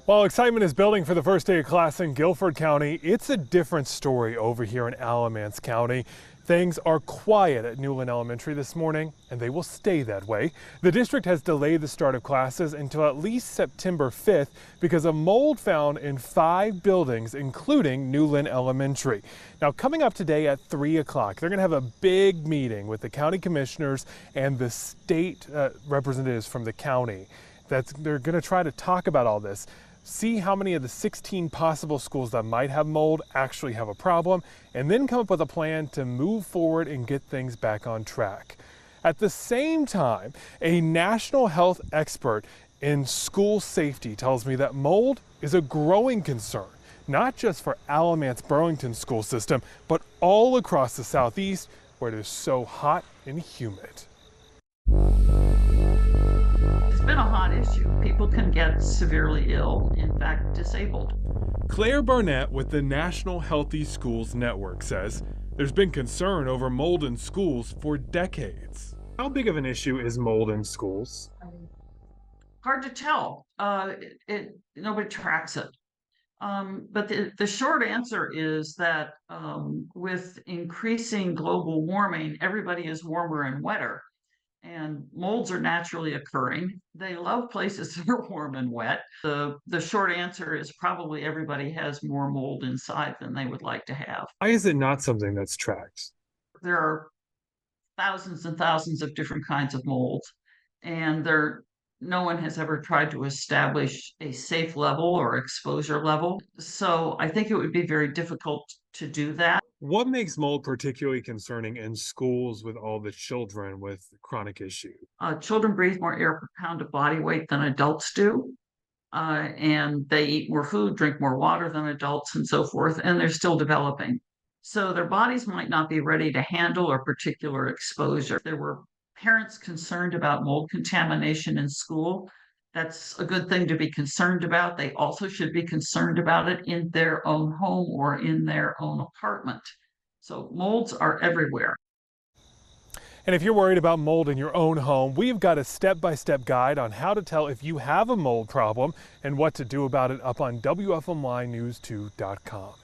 While excitement is building for the first day of class in Guilford County, it's a different story over here in Alamance County. Things are quiet at Newland Elementary this morning, and they will stay that way. The district has delayed the start of classes until at least September 5th because of mold found in 5 buildings, including Newland Elementary. Now, coming up today at 3 o'clock, they're going to have a big meeting with the county commissioners and the state representatives from the county. They're going to try to talk about all this. See how many of the 16 possible schools that might have mold actually have a problem, and then come up with a plan to move forward and get things back on track. At the same time, a national health expert in school safety tells me that mold is a growing concern, not just for Alamance-Burlington school system, but all across the Southeast where it is so hot and humid. It's been a hot issue. People can get severely ill, in fact, disabled. Claire Barnett with the National Healthy Schools Network says there's been concern over mold in schools for decades. How big of an issue is mold in schools? Hard to tell. Nobody tracks it. But the short answer is that with increasing global warming, everybody is warmer and wetter. And molds are naturally occurring. They love places that are warm and wet. The short answer is probably everybody has more mold inside than they would like to have. Why is it not something that's tracked? There are thousands and thousands of different kinds of molds, and no one has ever tried to establish a safe level or exposure level. So I think it would be very difficult to do that. What makes mold particularly concerning in schools with all the children with chronic issues? Children breathe more air per pound of body weight than adults do. And they eat more food, drink more water than adults, and so forth, and they're still developing. So their bodies might not be ready to handle a particular exposure. There were parents concerned about mold contamination in school. That's a good thing to be concerned about. They also should be concerned about it in their own home or in their own apartment. So molds are everywhere. And if you're worried about mold in your own home, we've got a step-by-step guide on how to tell if you have a mold problem and what to do about it up on WFMYnews2.com.